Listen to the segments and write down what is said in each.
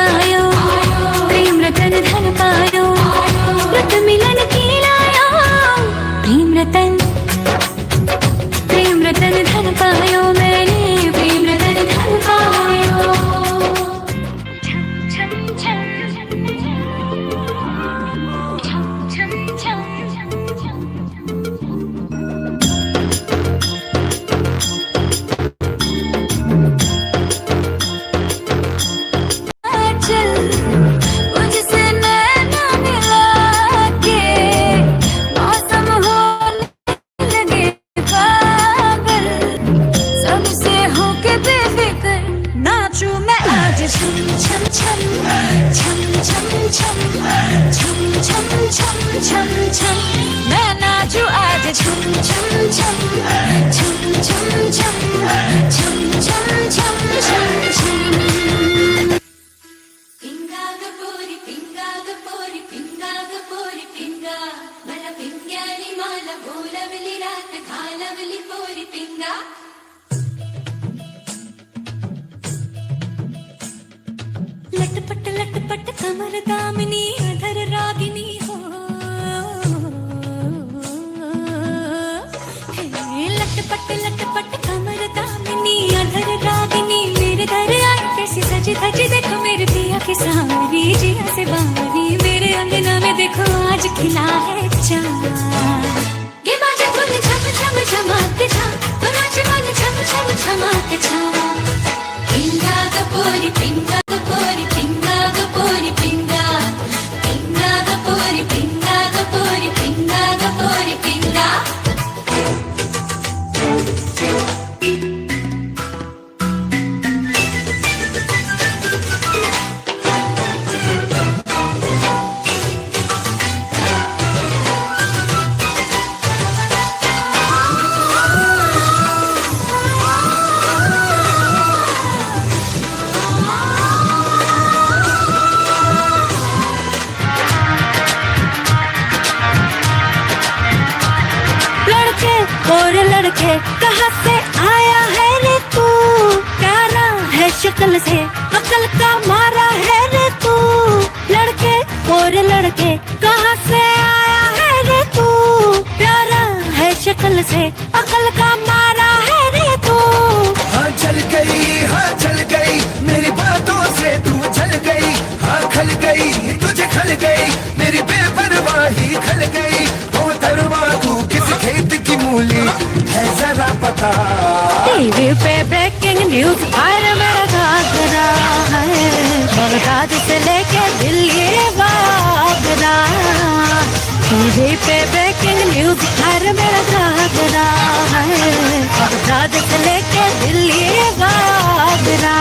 पायो, प्रेम रतन धन पायो, व्रत मिलन की लायो, प्रेम रतन धन पायो, मैंने प्रेम रतन धन पायो। छम छम छम छम छम मैं नाचू आज छम छम छम छम छम छम छम छम छम छम पिंगा गपोरी पिंगा गपोरी पिंगा गपोरी पिंगा मला पिंग्यानी मला बोलवली रात घालवली पोरी पिंगा लटपट कमर दामिनी अधर रागिनी हो, लटपट कमर दामिनी अधर रागिनी मेरे घर आई कैसी सजी धजी देखो मेरे पिया की सावरी जिया से बावरी मेरे अंगना में देखो आज खिला है चाँद ये बाजे धुन छम छम छमाते छा तो नाचे मन छम छम छमाते छा पिंगा गपोरी पिंगा गपोरी पिंगा गपोरी पिंगा पिंगा गपोरी पिंगा गपोरी पिंगा गपोरी पिंगा और लड़के कहाँ से आया है रे तू, प्यारा है शक्ल से अकल का मारा है रे तू, लड़के और लड़के कहाँ से आया है रे तू, प्यारा है शक्ल से अकल का मारा है रे तू। हाँ चल गई मेरी बातों से तू चल गई, हाँ खल गई तुझे खल गई मेरी बेपरवाही खल गई, वो दरवा तू किस खेत की मूली है जरा पता। टीवी पे ब्रेकिंग न्यूज हर मेरा घाघरा है, बगदाद से लेके दिल्ली वागरा, टीवी पे ब्रेकिंग न्यूज हर मेरा घाघरा है, बगदाद से लेके Delhi Vagra.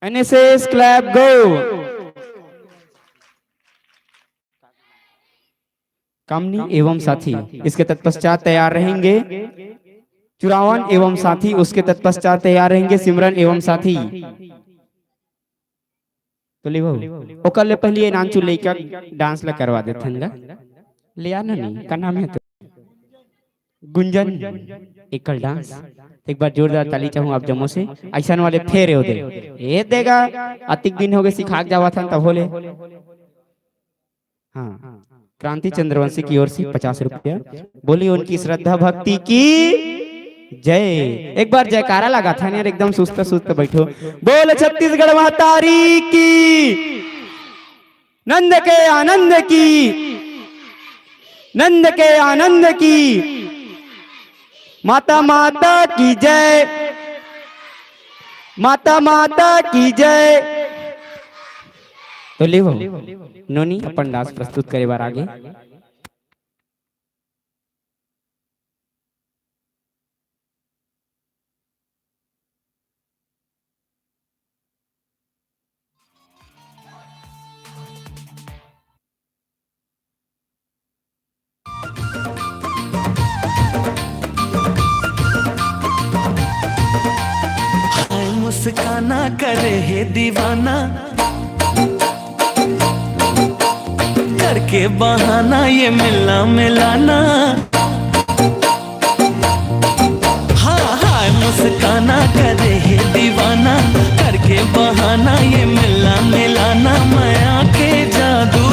NSS clap go। कामनी एवं साथी इसके तत्पश्चात तैयार रहेंगे, चुरावन एवं साथी उसके तत्पश्चात तैयार रहेंगे, सिमरन एवं साथी तो ले ओकर ले पहले नाचू लेकर डांस ला करवा देते हैं ले आना नहीं का नाम है तो गुंजन एकल डांस। एक बार जोरदार ताली चाहूँ आप जम्मू से, ऐसा वाले फेरे हो दे ये देगा अतिक दिन हो गए सिखा जावा था तब बोले। हाँ क्रांति चंद्रवंशी की ओर से 50 रुपया, बोली उनकी श्रद्धा भक्ति की जय। एक बार जयकारा लगा था यार, एकदम सुस्त सुस्त बैठो, बोल छत्तीसगढ़ महतारी की, नंद के आनंद की, नंद के आनंद की, माता माता की जय, माता माता की जय। तो ले नोनी अपन डांस प्रस्तुत करे बार आगे। मुस्काना करे है दीवाना, करके बहाना ये मिलना मिलाना। हाँ हाँ मुस्काना करे है दीवाना, करके बहाना ये मिलना मिलाना। मैं आके जादू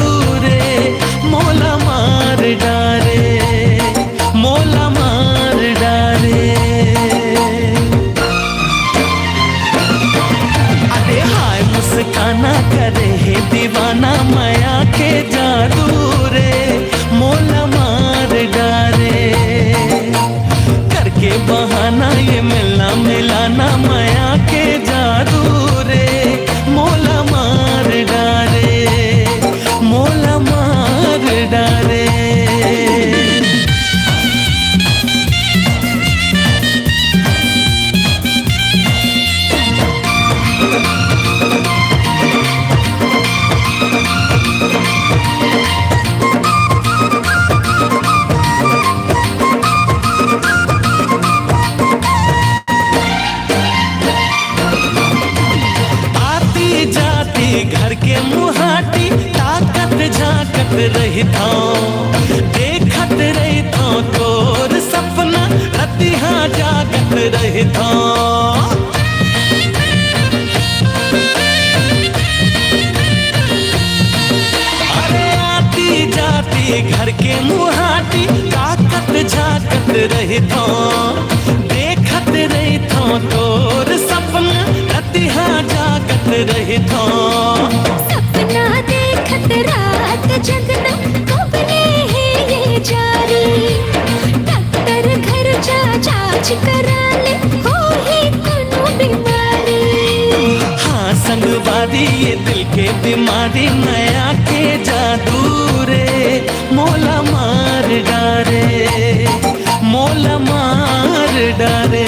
रे मोला मार डारे, मोला मार डारे। अरे हाय मुस्काना करे है दीवाना, मैं आके जादू रे मोला मार डारे। करके बहाना ये मिलना मिलाना, मैं आके जादू रे मोला मार डारे, मोला मार डारे। घर के मुहाटी ताकत झाकत रही था, देखत रही था तोर सपना रतिहा जागत रही था। अरे आती जाती घर के मुहाटी ताकत झाकत रही था, देखत रही था तोर सपना रतिहा जागत रही था। सपना देखत रात जगना कबले है ये जारी, डॉक्टर घर जा जांच करा ले हो ही कोनो बीमारी। हाँ संगवादी ये दिल के बीमारी, मैं आके जादू रे मोला मार डारे, मोला मार डारे।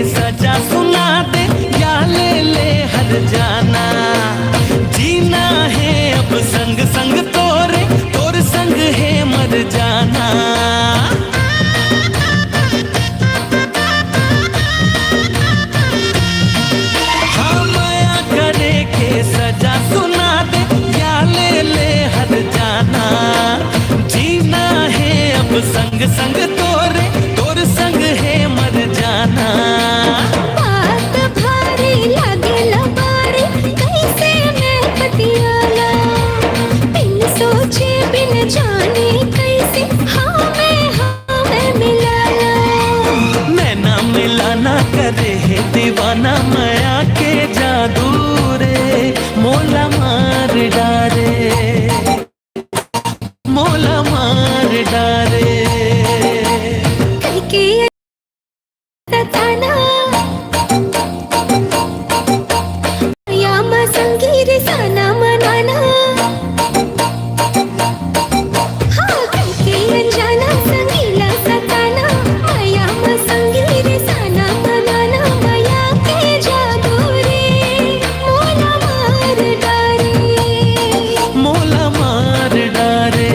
सजा सुना दे या ले ले हर जाना, जीना है अब संग संग तोरे, तोर संग है मर जाना। हाँ माया करे के सजा सुना दे या ले ले हर जाना, जीना है अब संग संग तोरे, तोर संग है मर जाना। बात भारी लागे लबारी कैसे मैं पतियाला, बिन सोचे बिन जाने कैसे हाँ मैं मिलाला। मैं ना मिलाना करे है दीवाना, मैं आके जादू रे मोला मार डारे, मोला मार डारे। करके ताना या संगीर साना मनाना। हाँ करके अनजाना संगीला सताना, माया संगीर साना मनाना। माया के जादू रे मोला मार डारे, मोला मार डारे।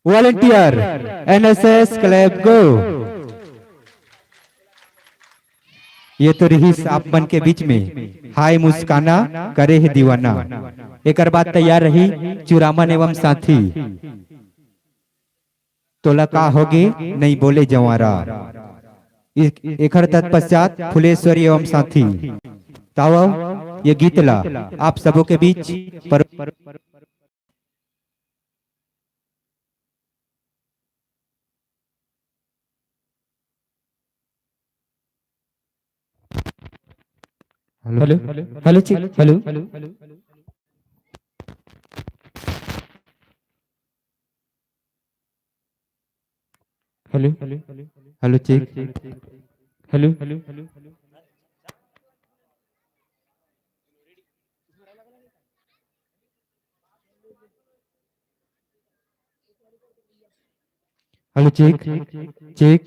वॉलंटियर एनएसएस क्लब गो। ये तो रही आपमन के बीच में हाय मुस्काना करे है दीवाना। एक बात तैयार रही चुरामन एवं साथी, तोला का होगे नहीं बोले जवारा। एकर तत्पश्चात फुलेश्वरी एवं साथी ताव ये गीत ला आप सबों के बीच पर hello hello check hello hello hello check hello hello check check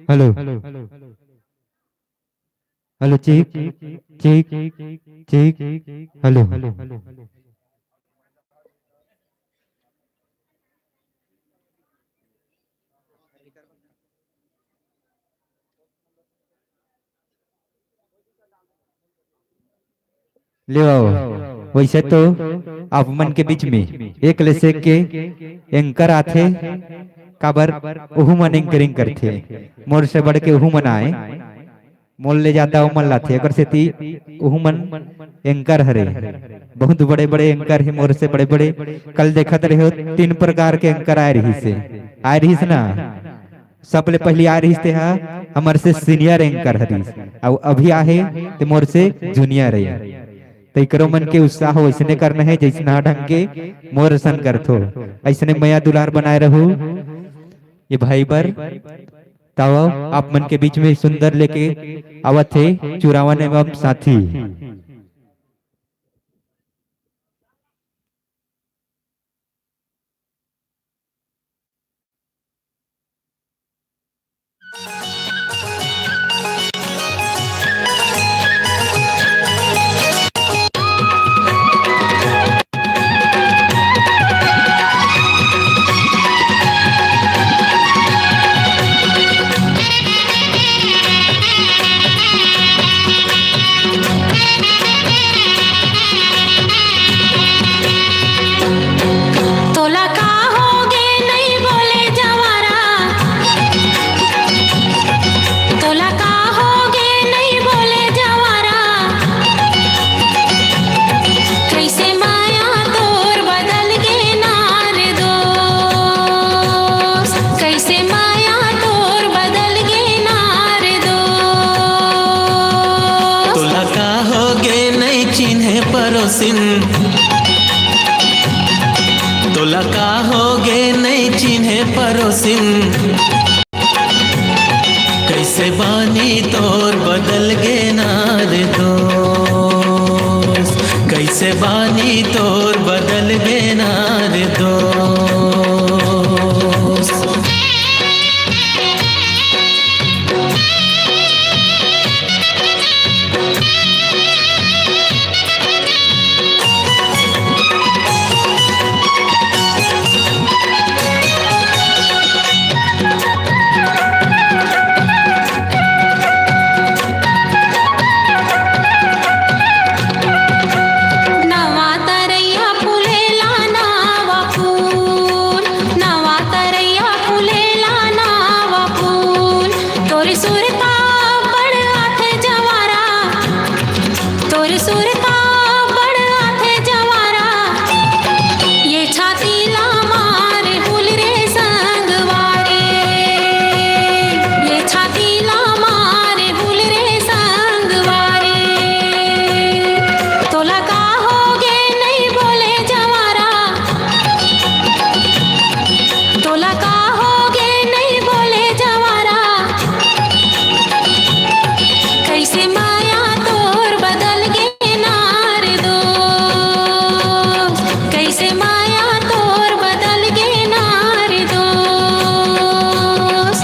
hello hello check check check hello ले आओ। वैसे तो आप मन के बीच में एक लेसे के एंकर आथे काबर ओहू मन एंकरिंग करथे मोर से बढ़ के ओहू मन आए मोल ले जाता ओ मन लाथे अगर सेती ओहू मन एंकर हरे बहुत बड़े बड़े एंकर है मोर से बड़े बड़े कल देखत रहे हो 3 प्रकार के एंकर आए रही से आए रही ना सबले पहली आ रही थे हमर से सीनियर एंकर हरीस और अभी आहे ते मोर से जूनियर है तो करो मन के उत्साह वैसने करना है जैसना ढंग के मोर सन करथो ऐसने मैया दुलार बनाए रहू ये भाई बर तब आप मन के बीच में सुंदर लेके आवत थे चुरावन एवं साथी तोला का होगे नहीं बोले जवारा तोला का होगे नहीं बोले जवारा कैसे माया तोर बदल गे नार दोस्त कैसे माया तोर बदल गे नार दोस्त तोला का होगे नहीं चिन्हे परोसिन तोला का होगे नहीं चिन्हे परोसिन कैसे बानी तोर बदल गे नार दोस्त कैसे बानी तोर बदल गे नार दोस्त नवा तरैया फुलेला नावा फूल नवा तरैया फुलेला नावा फूल तोर सुरता बड़ आथे जवारा तोर सुरता बड़ आथे जवारा ये छाती ला मारे फूल रे संगवारे ये छाती ला मारे फूल रे संगवारे तोला का होगे नहीं बोले जवारा तोला का होगे नहीं बोले जवारा कैसे माया तोर बदल गे नार दोस्त कैसे माया तोर बदल गे नार दोस्त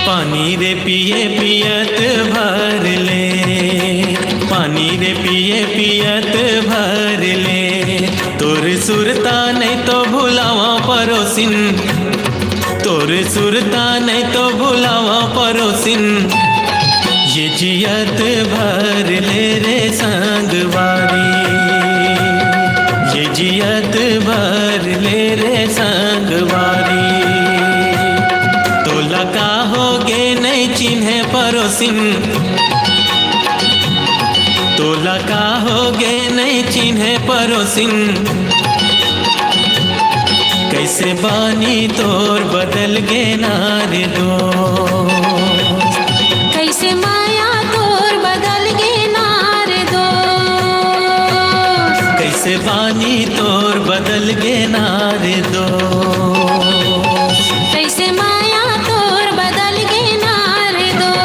पानी रे पिए पियत भर ले पानी रे पिए पियत भर ले तोर सुरता नहीं तो भुलावा परोसिन तोर सुरता नहीं तो भुलावा परोसिन ये जियत भर ले रे संगवारी ये जियत भर ले रे संग पड़ोसिन तोला का होगे नहीं चिन्हे पड़ोसिन कैसे बानी तोर बदल गे नारे दोस्त कैसे माया तोर बदल गे नारे दोस्त कैसे बानी तोर बदल गे नारे दोस्त कैसे माया तोर बदल गे नारे दोस्त।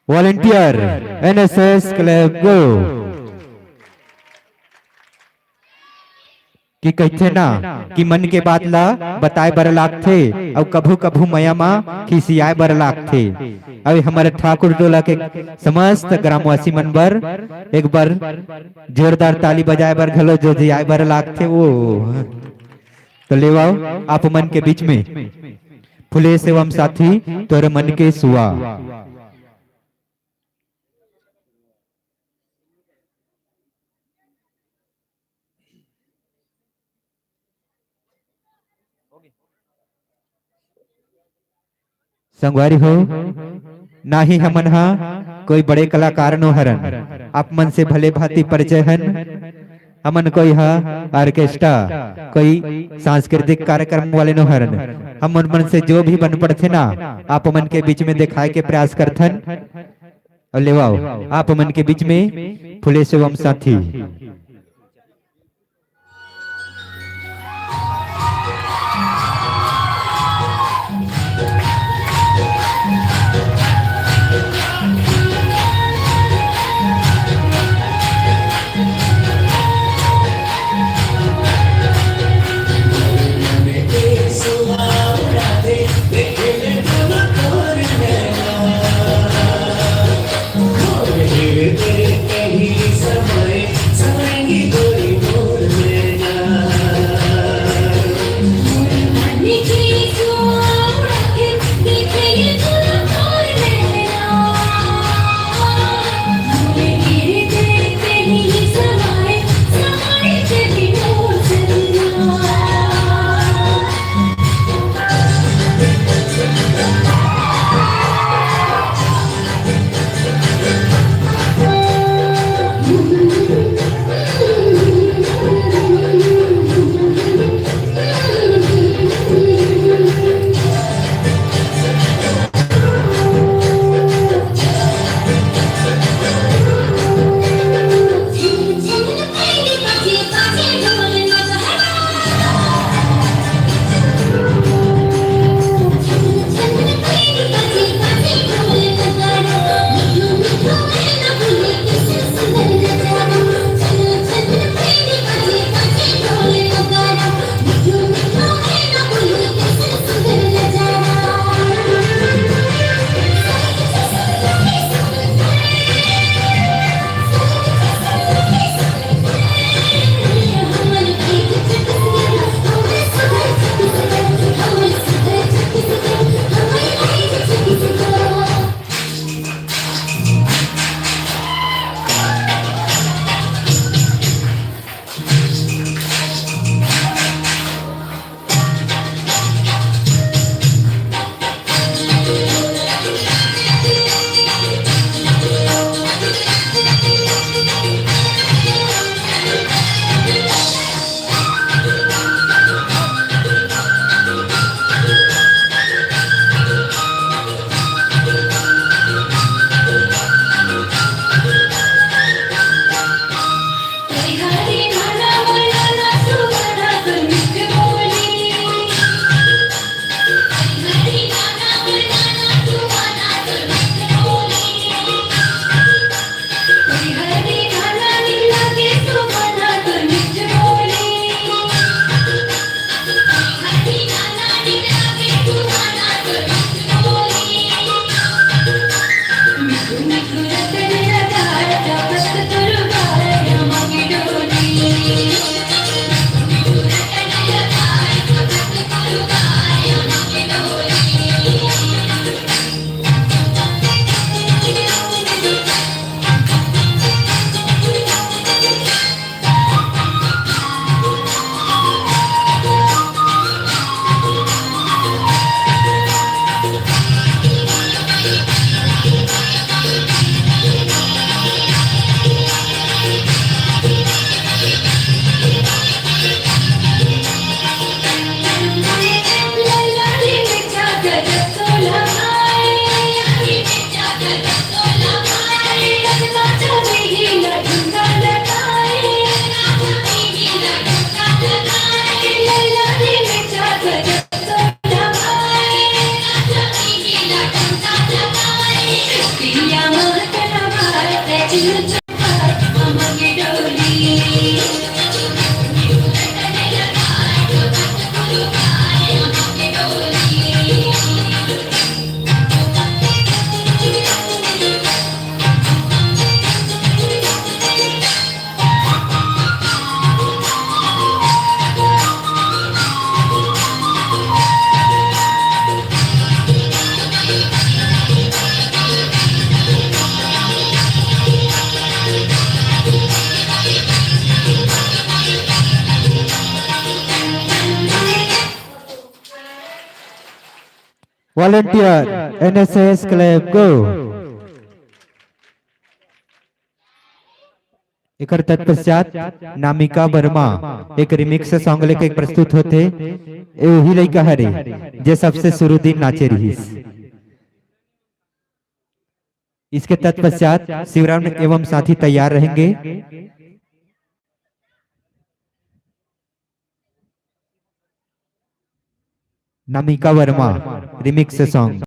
वॉलंटियर एनएसएस क्लब गो कि कहते ना कि मन के बात ला बताए बर लाग थे और कभू कभू मया माँ खिसियाए बर लाग थे। अब हमारे ठाकुर टोला के समस्त ग्रामवासी मन बर एक बार जोरदार ताली बजाए बर घलो जो जियाए बर लाग थे वो तो ले आओ आप मन के बीच में फुलेश एवं साथी तोरे मन के सुआ। संगवारी हो ना ही हमन हा कोई बड़े कलाकार नो हरन आप मन से भले भांति परिचय हन। हमन कोई हा ऑर्केस्ट्रा कोई सांस्कृतिक कार्यक्रम वाले नो हरन। हमन मन से जो भी बन पड़थे ना आप मन के बीच में दिखाए के प्रयास करथन और लेवाओ आप मन के बीच में फुलेश एवं साथी। समय वॉलंटियर एनएसएस क्लब को एक तत्पश्चात नामिका वर्मा एक रिमिक्स सॉन्ग लेके प्रस्तुत होते वही लड़का हरे जे सबसे शुरू दिन नाचे रही। इसके तत्पश्चात शिवराम एवं साथी तैयार रहेंगे। नामिका वर्मा रिमिक्स सॉन्ग।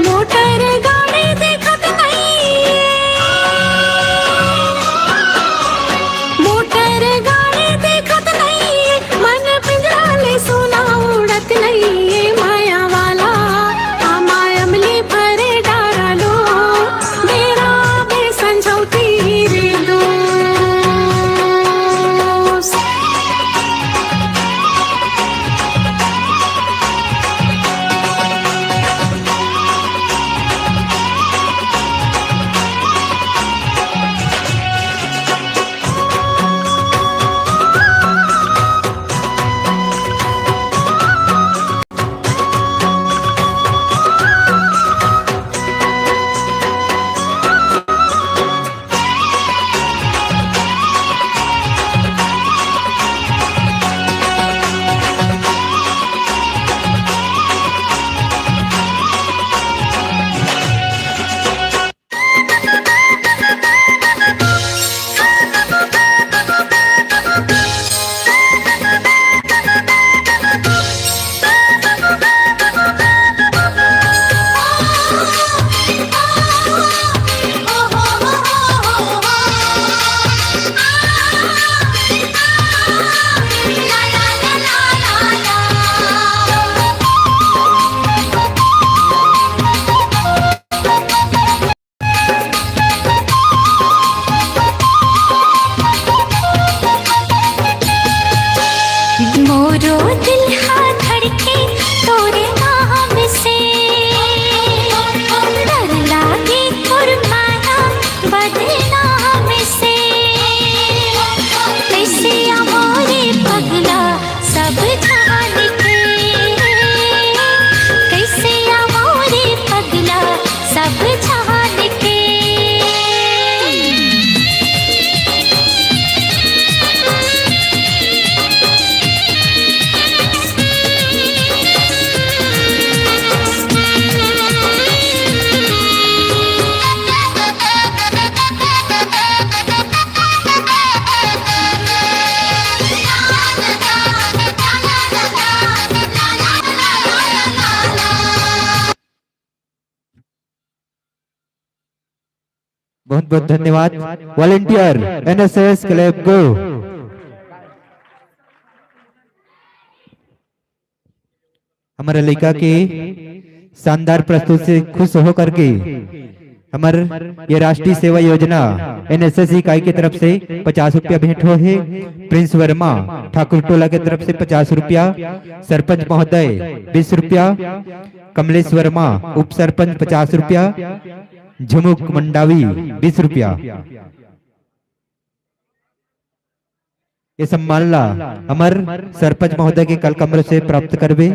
मोटर गाड़ी देखत नहीं, मोटर गाड़ी देखत नहीं, मन पिंजरा ले सोना उड़त नहीं, माया वाला आमाय अमली भरे डालो, मेरा बेसंझौती रे दोस्त। मोरो दिल हाँ धड़के तोरे नाम से, डर लागे कुर्बाना बदनाम से, कैसे मोरे पगला सब जान के, कैसे मोरे पगला सब जान के। बहुत बहुत धन्यवाद। वॉलंटियर एनएसएस क्लब को हमारे लड़का के शानदार प्रस्तुत से खुश होकर के हमारे ये राष्ट्रीय सेवा योजना एनएसएस इकाई की तरफ से 50 रुपया भेंट हो है। प्रिंस वर्मा ठाकुर टोला की तरफ से 50 रुपया, सरपंच महोदय 20 रुपया, कमलेश वर्मा उप सरपंच 50 रुपया, झुमुक मंडावी 20 रुपया। ये सम्मान ला अमर सरपंच महोदय के कल कमरे से प्राप्त करबे।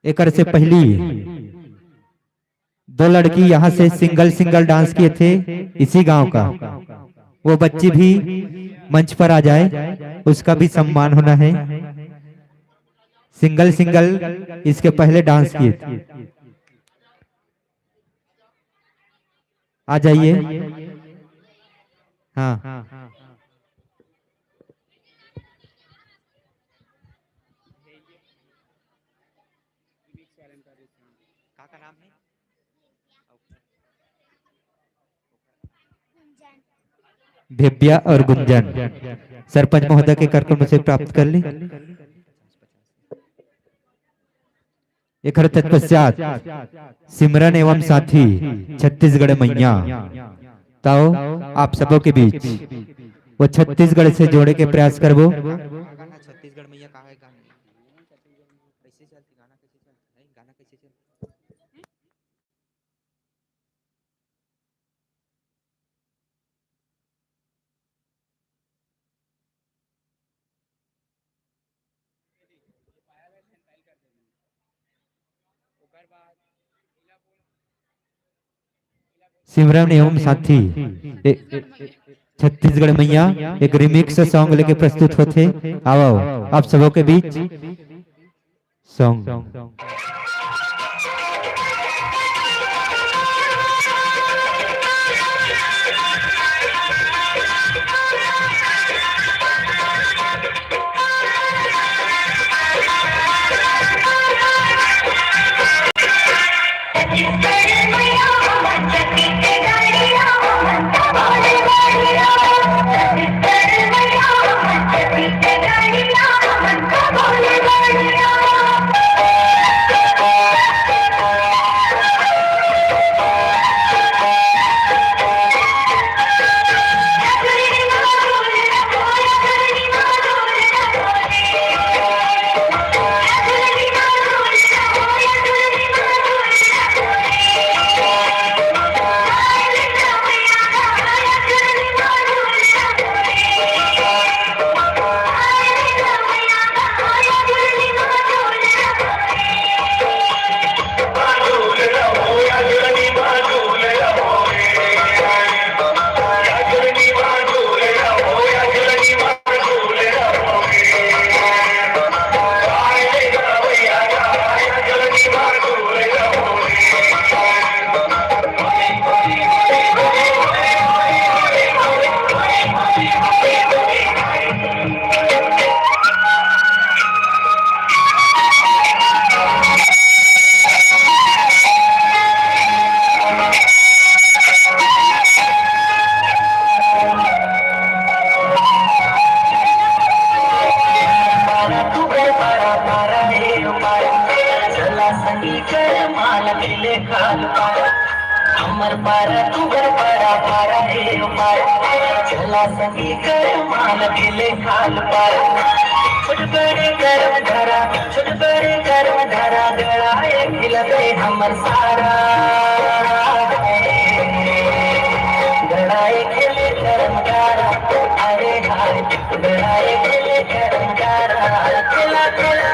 एक से पहली दो लड़की यहाँ से सिंगल सिंगल डांस किए थे इसी गांव का, वो बच्ची भी मंच पर आ जाए, उसका भी सम्मान होना है। सिंगल सिंगल इसके पहले डांस किए थे, आ जाइए। हाँ भेब्या और गुंजन सरपंच महोदय के कार्यक्रम से प्राप्त कर ली। एक तत्पश्चात सिमरन एवं साथी छत्तीसगढ़ मैया ताओ आप सबों के बीच वो छत्तीसगढ़ से जोड़े के प्रयास करबो। छत्तीसगढ़ मैया कहाँ है गाना कैसे चलती, गाना कैसे चलती, गाना कैसे चलती। सिमरन एवं साथी छत्तीसगढ़ मैया एक रिमिक्स सॉन्ग लेके प्रस्तुत होते। आओ आप सबों के बीच सॉन्ग। अमर पारा तुगर पारा पारा हे पारा चला सकी कर माल गिले खाल पारा छोट बड़े कर्म धरा छोट बड़े कर्म धरा गड़ाए खिलते हमर सारा गड़ाए खिले कर्म धारा अरे हाय गड़ाए खिले कर्म धारा खिला खिला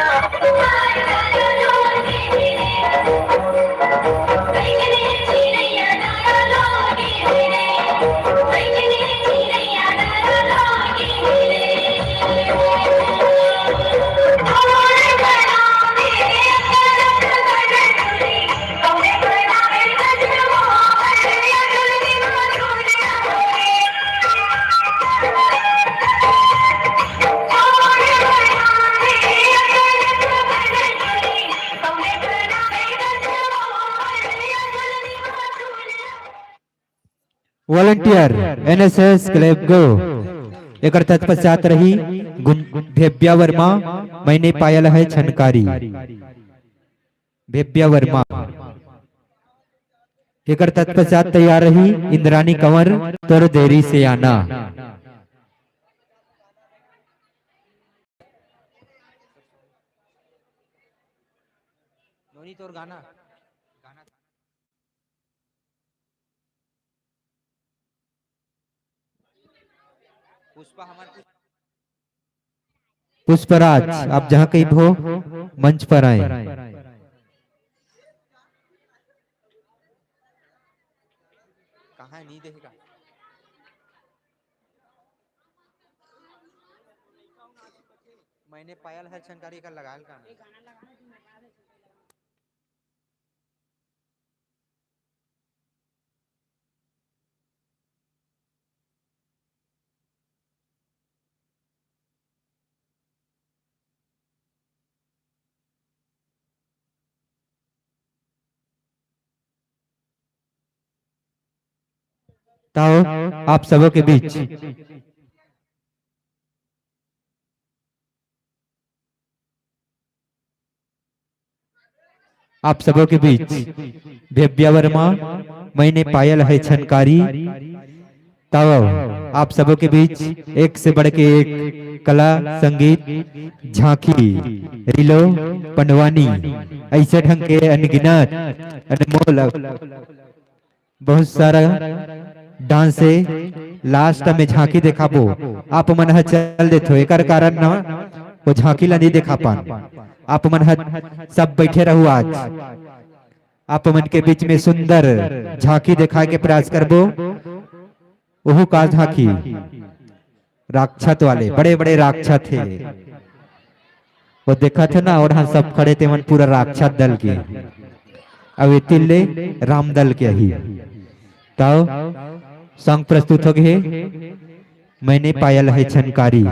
वॉलंटियर एनएसएस क्लब गो एक तत्पश्चात रही भेब्या वर्मा मैंने पायल है छनकारी। भेब्या वर्मा एक तत्पश्चात तैयार रही इंद्रानी कंवर तोर देरी से आना। तोर गाना पुष्पराज आप जहाँ कहीं हो मंच पर आए। कहाँ नहीं देखेगा मैंने पायल है छनकारी का लगाल का ताओ आप सबों के बीच आप सबों के बीच भेब्या वर्मा मैंने पायल है छनकारी। ताओ आप सबों के बीच एक से बढ़ के एक कला संगीत झांकी रिलो पंडवानी ऐसे ढंग के अनगिनत अनमोल बहुत सारा डांस से लास्ट में झांकी देखाबो आप मन ह चल देथो एकर कारण न वो झांकी ला नहीं देखा पान आप मन ह सब बैठे रहू आज आप मन के बीच में सुंदर झांकी दिखाए के प्रयास करबो। ओहू का झांकी राक्षस वाले बड़े बड़े राक्षस थे, वो देखा थे ना, और हाँ सब खड़े थे मन पूरा राक्षस दल के। अब ये तिल्ले राम दल के ही तो संग प्रस्तुत हो गए। मैंने पायल है छनकारी।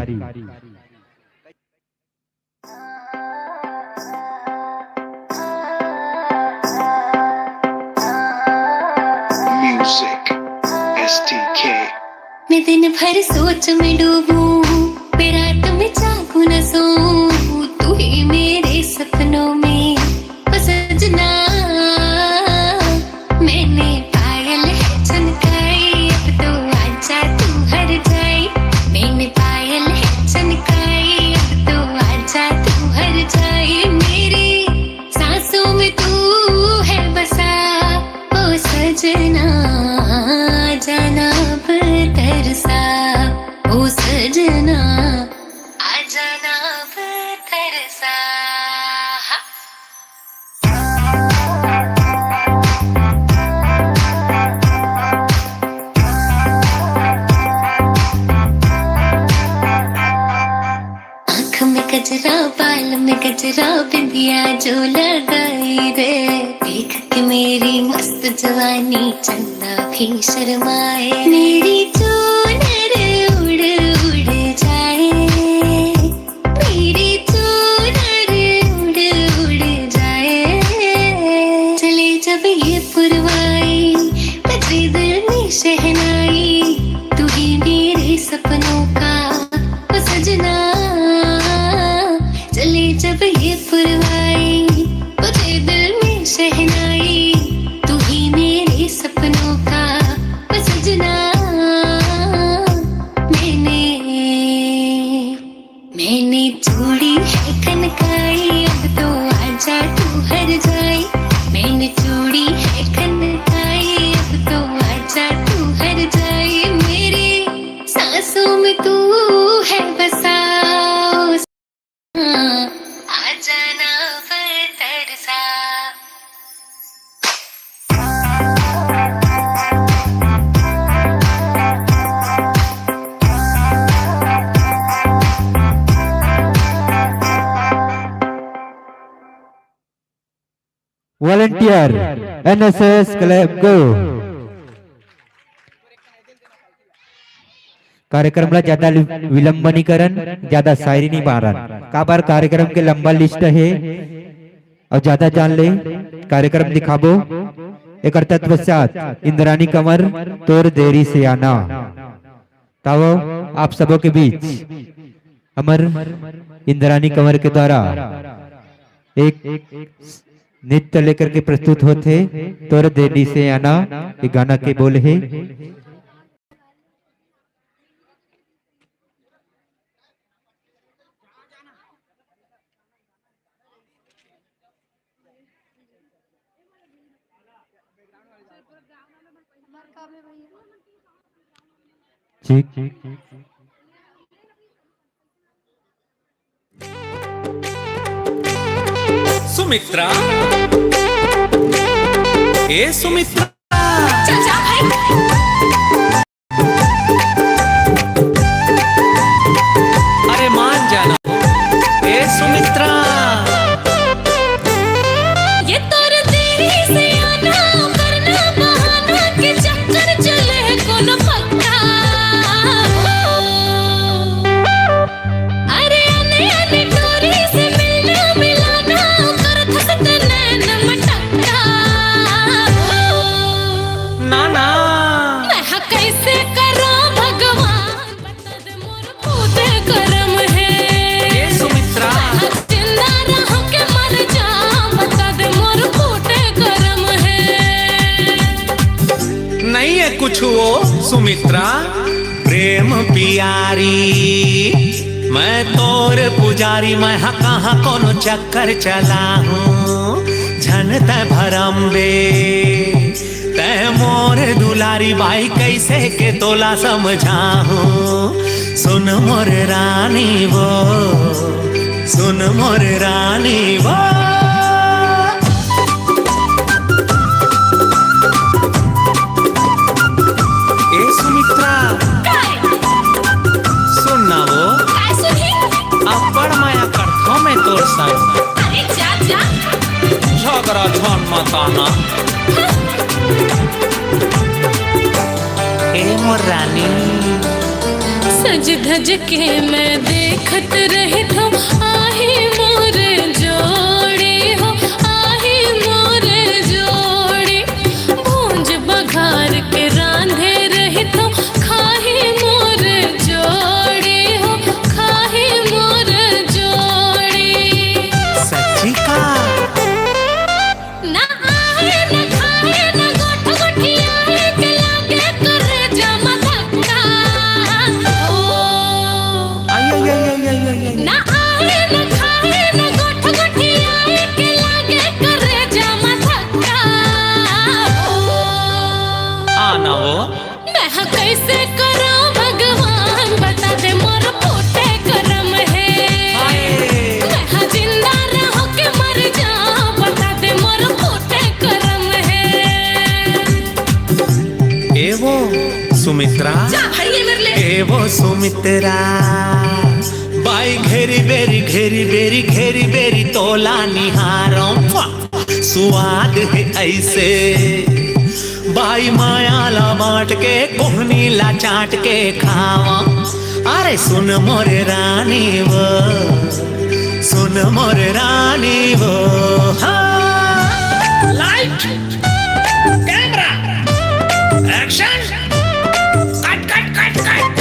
Music STK। मैं दिन भर सोच में डूबूं, मैं रात में जागूं न सोऊं, तू ही मेरे सपनों में ओ सजना। मैंने पायल है छनकाई, अब तो आजा तू हर जाए। मैंने पायल है छनकाई, अब तो आजा तू हर जाए। मेरी सांसों में तू है बसा ओ सजना, जाना तरसा ओ सजना, आ जाना तरसा। आँख में गजरा, बाल में गजरा, बिंदिया जो लगाई रे, देख के मेरी मस्त जवानी चंदा भी शर्माए। मेरी चूनर उड़ उड़ जाए, मेरी चूनर उड़ उड़ जाए। चले जब ये पुरवाई, बजे दिल में शहनाई, तू ही मेरे सपनों का ओ सजना। चले जब ये पुरवाई, बजे दिल में शहनाई, तू ही मेरे सपनों का ओ सजना। मैंने चूड़ी है कनकाई, अब तो आजा तू हर जाए। मैंने चूड़ी है कनकाई, अब तो आजा तू हर जाए। मेरे सांसों में तू है बसा, आ जाना तरसा। वॉलंटियर एनएसएस क्लब को कार्यक्रम ला ज्यादा विलंबनीकरण, ज्यादा शायरी नहीं बारन का बार कार्यक्रम के लंबा लिस्ट है और ज्यादा जान ले कार्यक्रम दिखाबो। एक तत्पश्चात इंद्रानी कंवर तोर देरी से आना, तब आप सबों के बीच अमर इंद्रानी कंवर के द्वारा एक नृत्य लेकर के प्रस्तुत होते। तोर देरी से आना ये गाना के बोल है। ठीक सुमित्रा, ए सुमित्रा, चल जा भाई। अरे मान जाना। ए सुमित्रा, ये तोर देरी से आना, करना बहाना के चक्कर चले कौन पक्का। अरे आने आने टोरी से मिलना मिलाना, कर धसत नैन मटक्का। ना ना मैं कैसे करूं भगवान, बता दे मोर खुद करम है। ए सुमित्रा, जिंदा रह के मर जा, बता दे मोर खुद करम है। नहीं है कुछ वो सुमित्रा। प्रेम प्यारी मैं तोर पुजारी, मैं कहाँ कोनो चक्कर चला हूँ। झन ते भरम्बे ते मोर दुलारी, बाई कैसे के तोला समझाऊं। सुन मोर रानी वो, सुन मोर रानी वो। करा ध्यान माताना। ए मोर रानी सज धज के मैं देखत रही थो आही मोर जोड़ी हो, आही मोर जोड़ी। भूंज बघार के रांधे रही थो खाही मोर जोड़ी हो, खाही मोर जोड़ी। सच्ची का ना आए न खाए न गोठ गोठियाए के लागे करे जमा धक्का। ना आए न खाए न गोठ गोठियाए के लागे करे जमा धक्का। आना वो मैं कैसे करूं भगवान बता दे मोर फूटे करम है। मैं जिंदा रहो के मर जाऊं बता दे मोर फूटे करम है। ए वो सुमित्रा, जा भाई मेरे लिए। ए वो सुमित्रा बाई घेरी बेरी घेरी बेरी घेरी बेरी तोला निहारों स्वाद है ऐसे। बाई माया ला बांट के कोहनी ला चाट के खावा। अरे सुन मोरे रानी वो, सुन मोरे रानी वो। हाँ light camera action cut cut cut cut.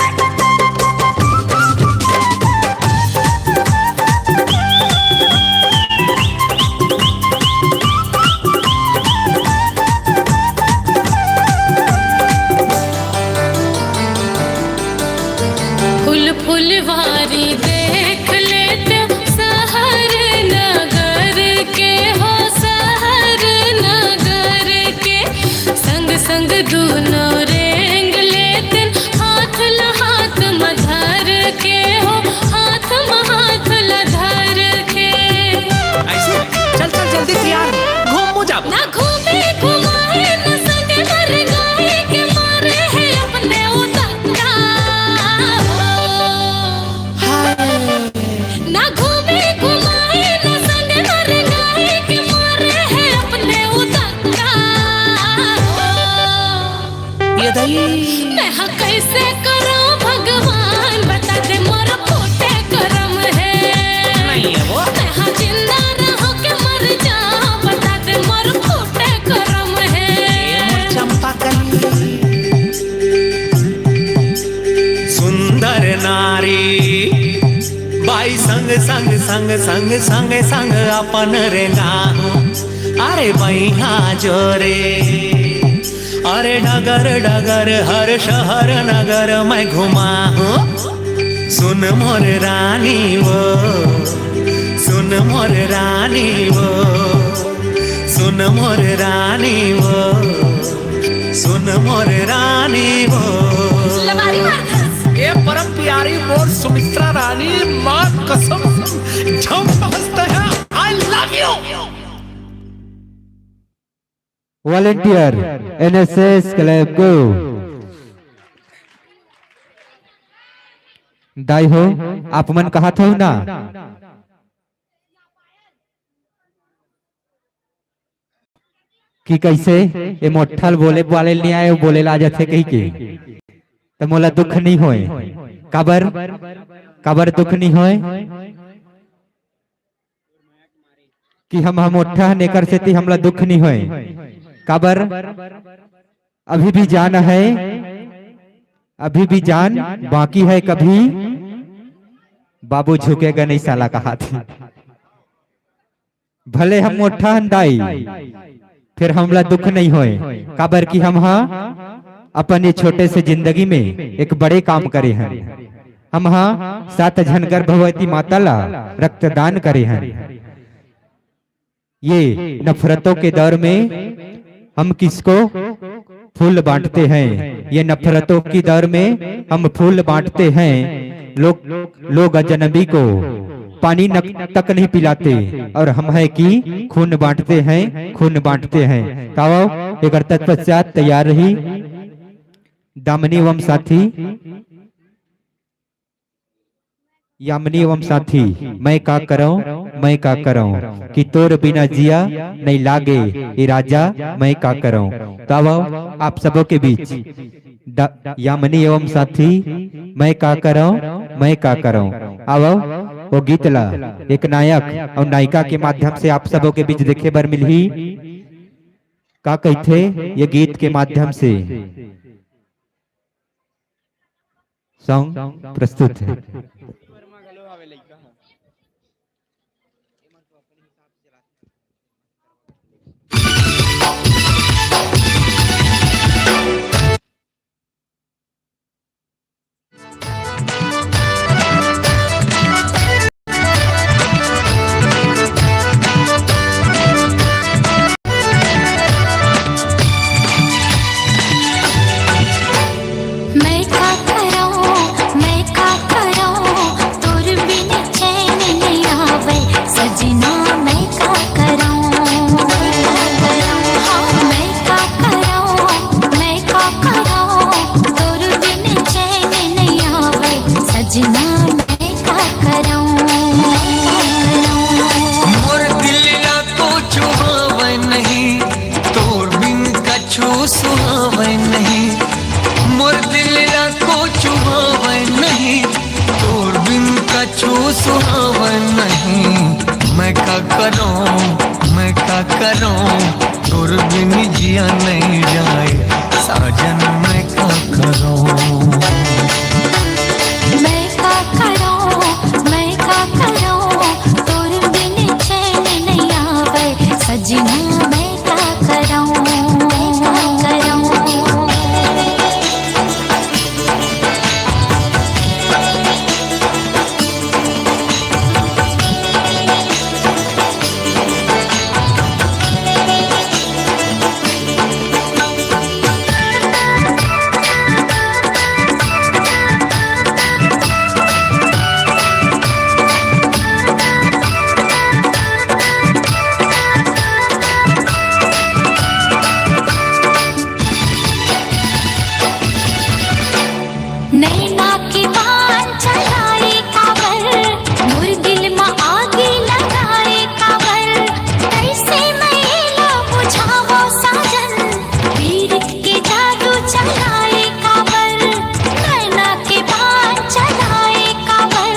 फूल फुलवारी देख लेते सहर नगर के हो, सहर नगर के। संग संग दोनों रेंग लेते हाथ ल हाथ मधर के हो, हाथ म हाथ ल धर के। ऐसे चल चल जल्दी तैयार घूम जा। ना घूमे घुमाए न संगे मर गए के मारे है अपने उतक्का। ना घूमे घुमाए न संगे मर गए के मारे है अपने उतक्का। ये दई मैं कैसे करूं भगवान बता दे मोर फूटे करम है। नहीं है वो। मैं जिंदा रहो के मर जाऊं बता दे मोर फूटे करम है। चंपा कली सुंदर नारी बाई संग संग संग संग संग संग अपन रेंगाहूं। अरे बैहा जोरे अरे डगर डगर हर शहर नगर मैं घुमाहूं। सुन मोर रानी वो, सुन मोर रानी वो, सुन मोर रानी वो, सुन मोर रानी वो। लबारी मार ये परम प्यारी मोर सुमित्रा रानी माँ कसम झम हंसते हैं। I love you. Volunteer NSS club को दाई हो आप मन कहा था ना कि कैसे ये मोठल बोले वाले नहीं आए वो बोले ला जाते कहीं के तो मोला दुख नहीं होए। काबर काबर दुख नहीं होए कि हम मोठा नेकर से ती हमला दुख नहीं होए। काबर अभी भी जान है, अभी भी जान बाकी है। कभी बाबू झुकेगा नहीं साला कहा थी। भले हम मोठा हंदाई फिर हमला दुख नहीं होए। काबर कि हम हाँ अपन ये छोटे से जिंदगी में एक बड़े काम करे हैं। हम हाँ 7 जन गर्भवती माता ला रक्तदान करे हैं। ये नफरतों के दौर में हम किसको फूल बांटते हैं। ये नफरतों की दौर में हम फूल बांटते हैं। लोग अजनबी को पानी तक नहीं पिलाते और हम है कि खून बांटते हैं, खून बांटते हैं। ताओ एक तत्पश्चात तैयार रही दामिनी एवं साथी यामिनी एवं साथी मैं का करऊं, मैं का करऊं कि तोर बिना जिया नहीं लागे ये राजा मैं का करऊं। तो अब आप सबों के बीच यामिनी एवं साथी मैं का करऊं, मैं का करऊं। अब वो गीत ला एक नायक और नायिका के माध्यम से आप सबों के बीच देखे बर मिलही का कहते ये गीत के माध्यम से सॉन्ग प्रस्तुत है। मैं का कराऊं, मैं का कराऊं, तोर बिन चैन नहीं आवे सजना। मैं का कराऊं, हाँ मैं का कराऊं, मैं का कराऊं, तोर बिन चैन नहीं आवे सजना। मैं का कराऊं, मोर दिल ला को छुहावे नहीं, तोर बिन कछु सुहावे नहीं। मोर दिल ला को छुहावे नहीं, तोर बिन कछु सुहावे नहीं। मैं का करूं, मैं का करूं, तोर बिन जिया नहीं जाए साजन। मैं का करूं, मैं का कराऊं, मैं का कराऊं, तोर बिन चैन नहीं आवे सजना। मैं का कराऊं, मैं का कराऊं। नैना की बान चलाए काबर, मोर दिल में आगे लगाए काबर। कैसे मैला बुझावो साजन, पीरित के जादू चलाए काबर। नैना के बान चलाए काबर,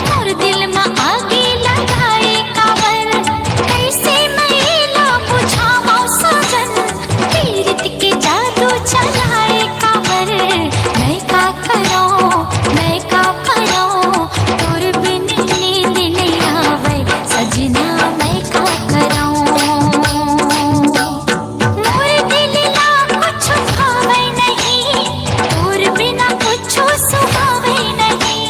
मोर दिल में आगे लगाए काबर। कैसे मैला बुझावो साजन, पीरित के जादू चलाए काबर। मैं का कराऊं, मैं का कराऊं, तोर बिन नींद नहीं आवे सजना। मैं का कराऊं, मोर दिल ला कुछ भावे नहीं, तोर बिना कुछ सुहावे नहीं।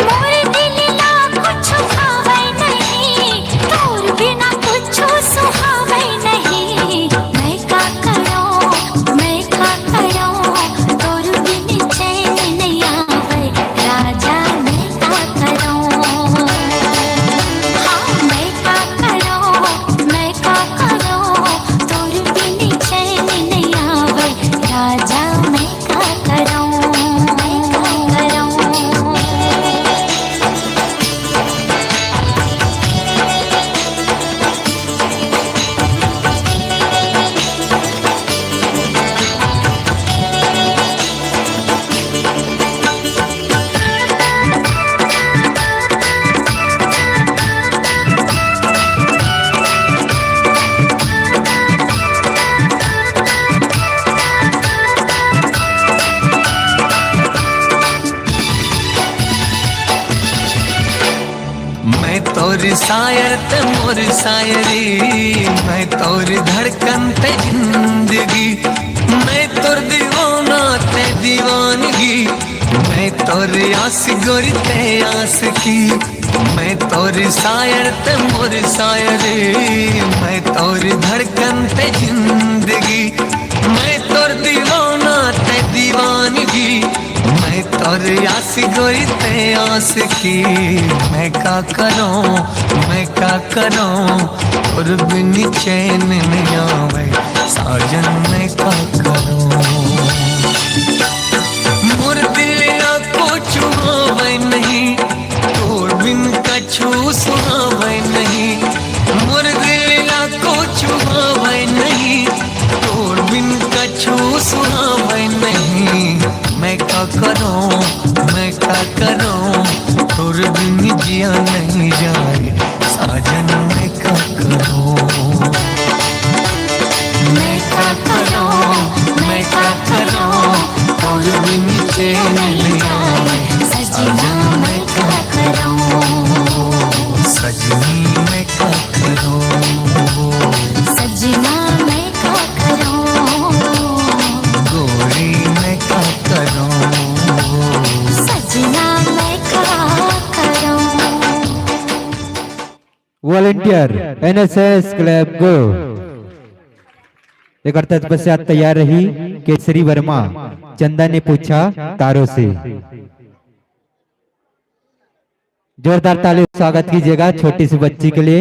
मोर दिल ला कुछ भावे नहीं, तोर बिना कुछ सुहावे नहीं। मैं का कराऊं, मैं का कराऊं, तोर बिन चैन नहीं आवे राजा। मैं का कराऊं, हाँ मैं का कराऊं, मैं का कराऊं, तोर बिन चैन नहीं आवे राजा। मैं का कराऊं, मैं का कराऊं। मैं तोर शायर ते मोर शायरी, मैं तोर धड़कन ते जिंदगी। मैं तोर दीवाना ते दीवानगी, मैं तोर आस गोरी ते आस की। मैं तोर शायर ते मोर शायरी, मैं तोर धड़कन ते जिंदगी। मैं तोर दीवाना ते दीवानगी, मैं तोर आस गोरी ते आस की। मैं का करूं, मैं का करूं, और बिन चैन नहीं आवे साजन। मैं का करूं, मोर दिल को छुहावे नहीं, तो करूं, मैं क्या करूं, और बिन जिया नहीं जाए साजन, मैं क्या करूं, मैं क्या करूं, मैं क्या करूं, और बिन चैन नहीं आए साजन, मैं क्या करूं, सजनी मैं क्या करूं, सजना मैं क्या करूं, गोरी मैं क्या करूं, सजना मैं क्या करूं। वॉलंटियर एनएसएस क्लब गो। एक तत्पश्चात तैयार रही केसरी वर्मा। चंदा ने पूछा तारों से। जोरदार ताली स्वागत कीजिएगा छोटी सी बच्ची के लिए।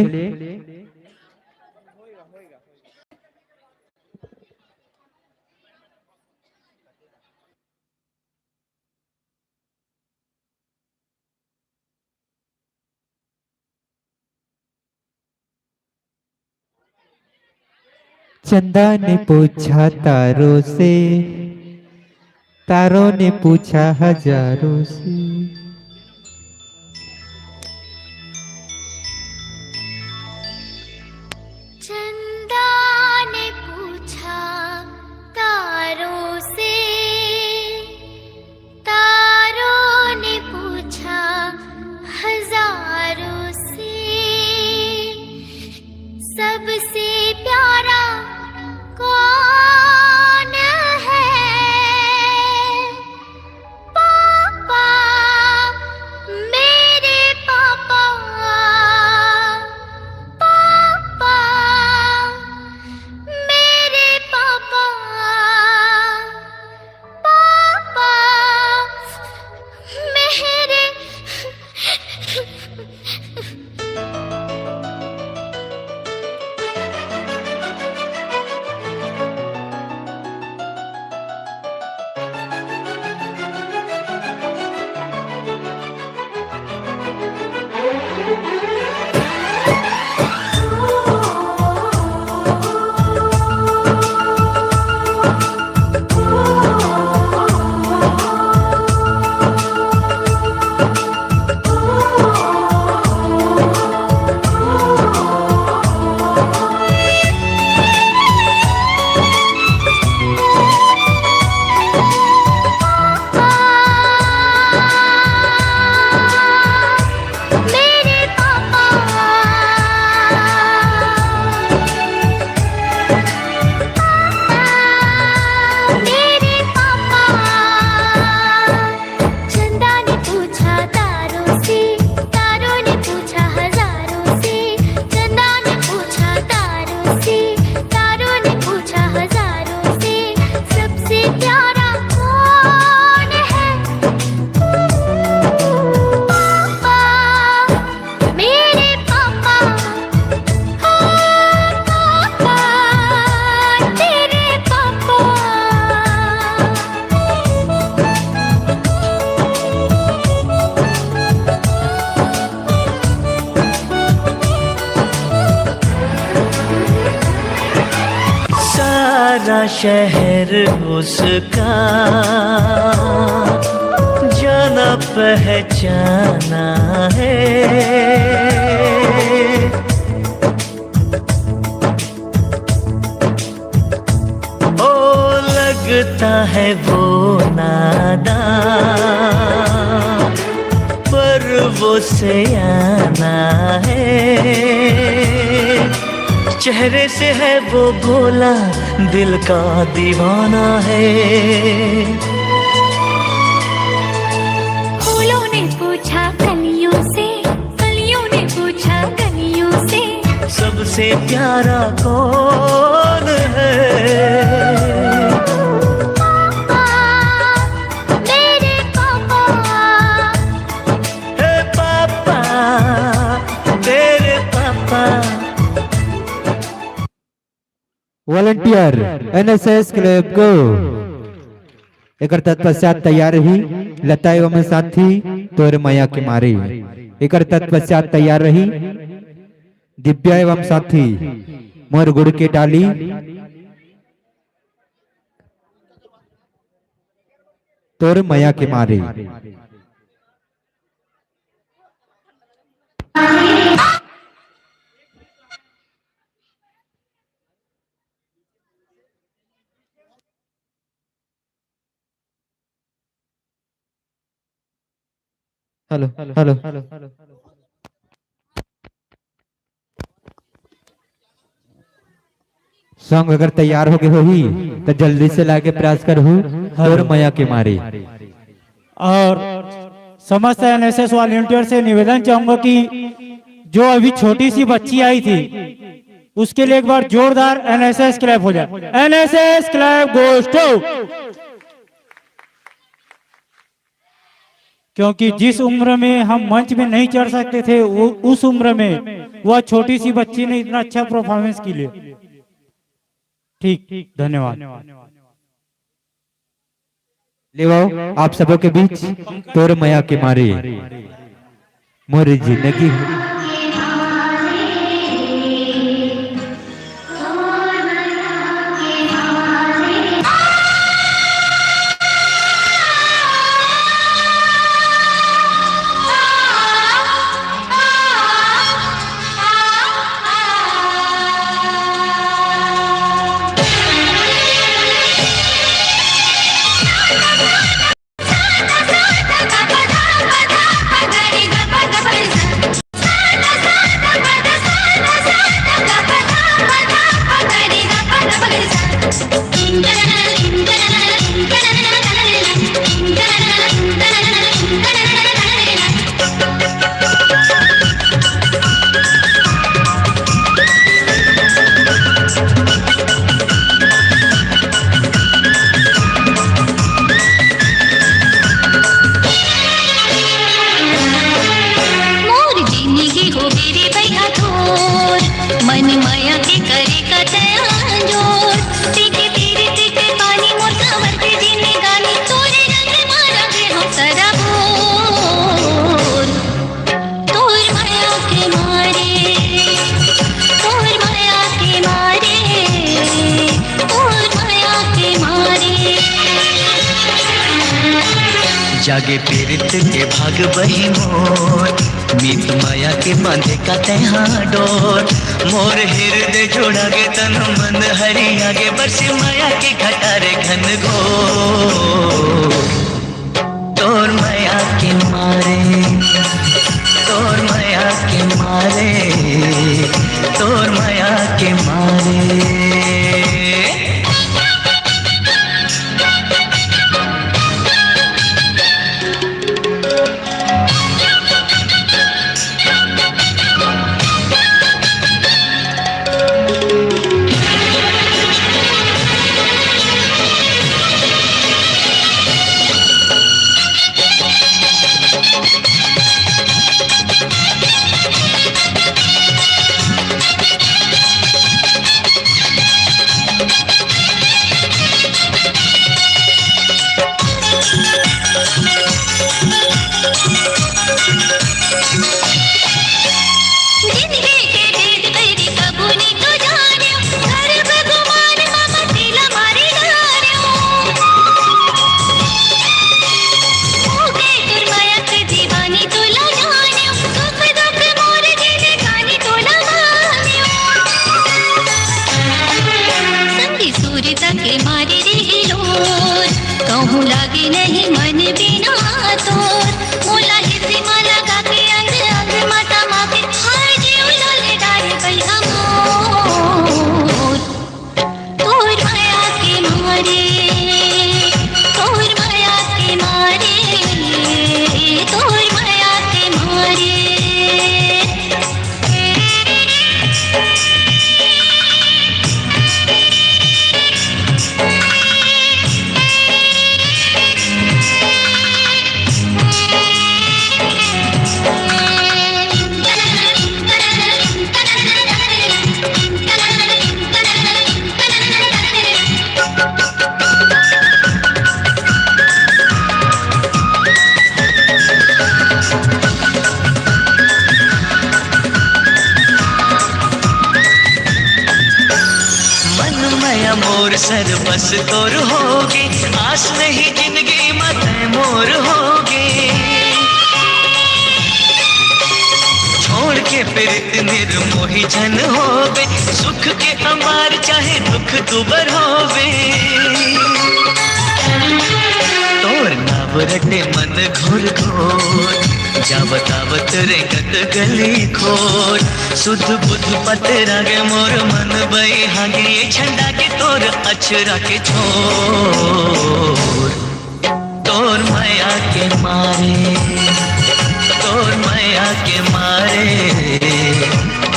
चंदा ने पूछा तारों से, तारों ने पूछा हजारों से। चंदा ने पूछा तारों से, तारों ने पूछा हजारों से, सबसे प्यारा कौन है? पापा, मेरे पापा, पापा, मेरे पापा, पापा, मेरे। मेरे पापा, मेरे पापा। चंदा ने पूछा तारों से, तारों ने पूछा हजारों से, चंदा ने पूछा तारों से, तारों ने पूछा हजारों से, सबसे प्यारा कौन है? पापा, मेरे पापा, पापा, तेरे पापा। सारा शहर उसका जाना पहचाना है, ओ लगता है वो नादान पर वो सयाना है, चेहरे से है वो भोला दिल का दीवाना है। फूलों ने पूछा कलियों से, कलियों ने पूछा कलियों से, सबसे प्यारा कौन है? पापा, मेरे पापा, हे पापा, तेरे पापा। वॉलंटियर एनएसएस क्लब गो। एक तत्पश्चात तैयार रही लता एवं साथी तोर माया के मारे। एक तत्पश्चात तैयार रही दिव्या एवं साथी मोर गुड़ के डाली। तोर माया के मारे। हेलो हेलो सॉन्ग अगर तैयार हो गए होगी तो जल्दी से लाके प्रयास करहु तोर माया के मारे। और समस्त एनएसएस वॉलंटियर से निवेदन चाहूंगा कि जो अभी छोटी सी बच्ची आई थी उसके लिए एक बार जोरदार एनएसएस क्लैप हो जाए। NSS clap goes to. क्योंकि जिस उम्र में हम मंच में नहीं चढ़ सकते थे वो उस उम्र में वह छोटी सी बच्ची ने इतना अच्छा परफॉर्मेंस की लिए। ठीक, धन्यवाद। ले आओ आप सबों के बीच तोर माया के मारे मोरी जिंदगी। जागे पीरित के भाग बही मोर, मीत माया के बांधे का तहा डोर। मोर हृदय जोड़ा गे तन मन हरि आगे बरसे माया के घटारे घन घोर। तोर माया के मारे, तोर माया के मारे, तोर माया के मारे। मोर सर बस तोर होगी आस नहीं जिंदगी मत मोर होगे छोड़ के फिर निर्मोही जन होवे सुख के हमार चाहे दुख दुबर होवे तोर नाव रटे मन घोर घोर जावत आवत रे गत गली खोर सुध बुध पतरा गे मोर मन बई हागे ये झंडा के तोर अछरा के छोर तोर माया के मारे तोर माया के मारे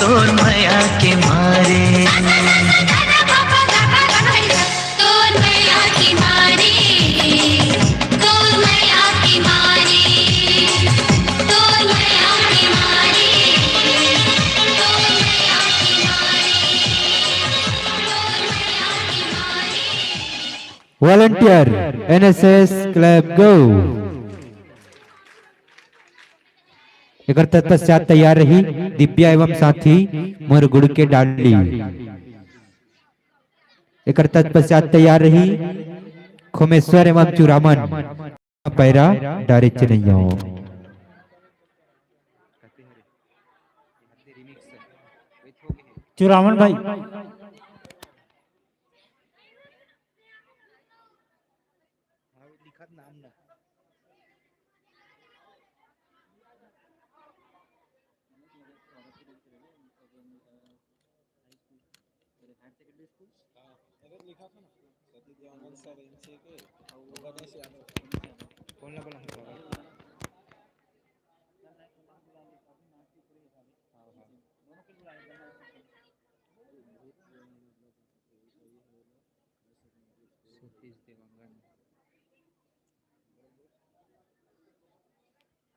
तोर माया के मारे वॉलंटियर एनएसएस क्लब गो। एक तत्पश्चात तैयार रही दिव्या एवं साथी मोर गुड़ के डाली। एक तत्पश्चात तैयार रही खोमेश्वर एवं चुरामन पैरा डारे चनैया। चुरामन भाई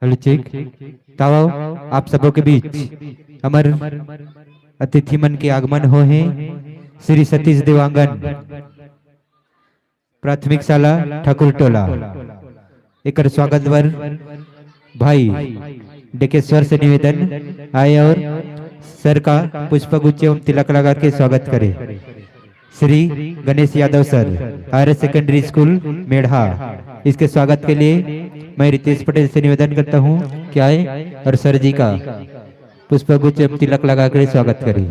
हेलो चेक ताओ आप सबों के बीच अमर अतिथि मन के आगमन हो हैं श्री सतीश देवांगन प्राथमिक शाला ठाकुर टोला। एक स्वागत वर भाई डेकेश्वर से निवेदन आए और सर का पुष्पगुच्छ एवं तिलक लगा के स्वागत करें। Shri Ganesh Yadav sir higher secondary school Medha, इसके स्वागत के लिए मैं रितेश पटेल से निवेदन करता हूं कि आए और सर जी का पुष्पगुच्छ एवं तिलक लगाकर स्वागत करें।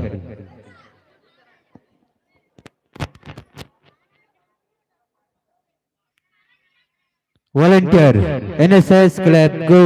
Volunteer NSS club go.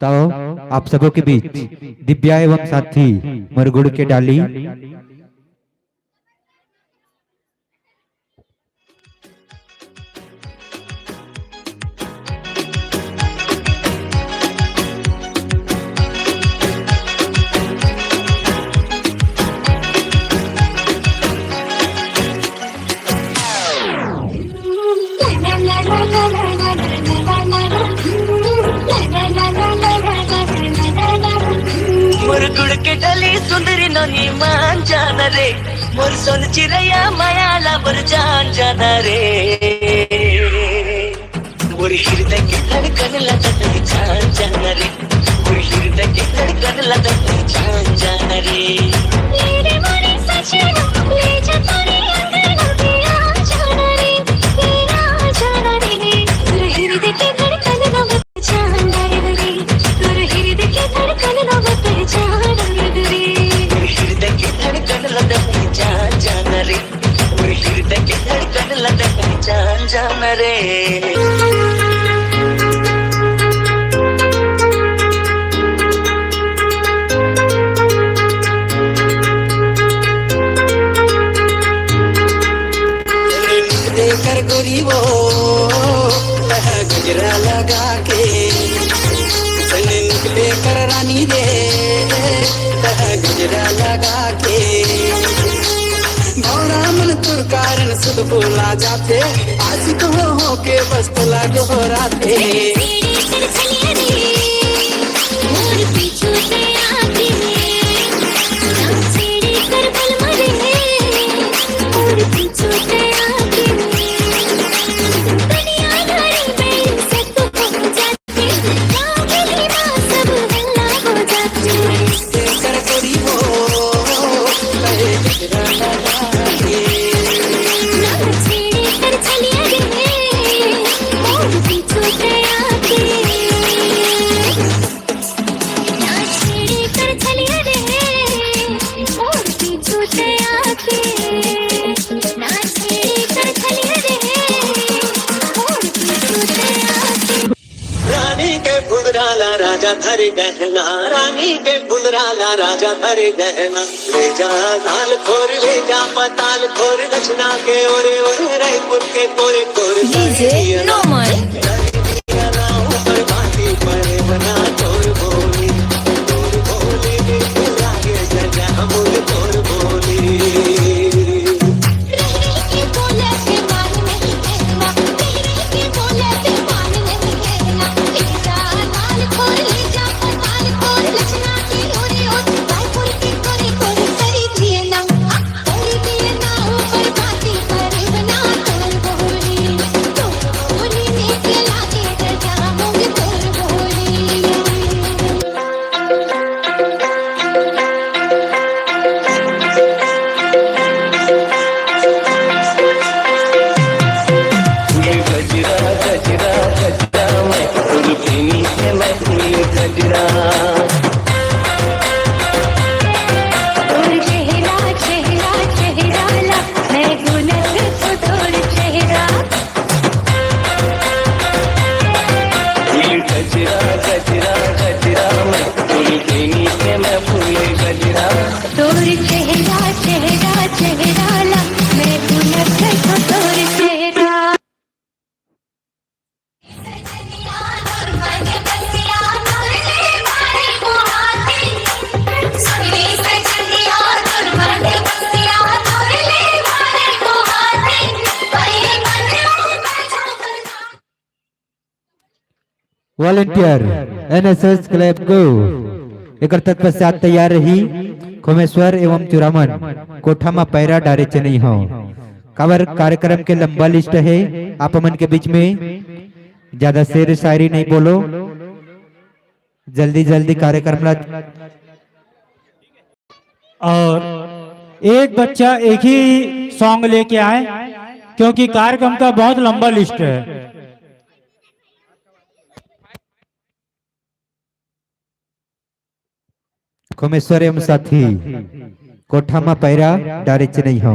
ताओ आप सबों के बीच दिव्या एवं साथी मरगुड़ के डाली। मुरगुड़ के डली सुंदरी ननी मान जाना रे मोर सोन चिरैया मायाला बर जान जाना रे मोर हृदय के धड़कन लगत जान जाना रे मोर हृदय के धड़कन लगत जान जाना रे मेरे मोरे सजना ले जा तोरे अंगना पिया जाना रे तेरा जाना रे तेरे हृदय के धड़कन लगत जान रे तेरे हृदय के धड़कन लगत जान रे हृदय के धड़कन लगत जान जाना रे मोर हृदय के धड़कन लगत जान जाना रे। कर गोरी वो गजरा लगा के निकले कर रानी दे गजरा लगा के भौरा मन तुर कारण सुध बोला जाते आशिक हो के बस तला दोहराते रानी के फुलराला राजा धरे गहना रानी के फुलराला राजा धरे गहना ले जा लाल खोर ले जा पताल खोर रचना के ओरे ओरे रायपुर के कोरे कोरे ऊपर बाती पड़े बना तोर बोली आगे जा मुझ तोर बोली वॉलंटियर एनएसएस क्लब को एक तत्पश्चात तैयार रही खोमेश्वर एवं चुरामन कोठा में पैरा डारे चेन्नई हो कवर कार्यक्रम के लंबा लिस्ट है आप मन के बीच में ज्यादा शेर शायरी नहीं बोलो जल्दी जल्दी कार्यक्रम और एक बच्चा एक ही सॉन्ग लेके आए क्योंकि कार्यक्रम का बहुत लंबा लिस्ट है। खोमेश्वर एवं साथी कोठा में पैरा डारे चेन्नई हो।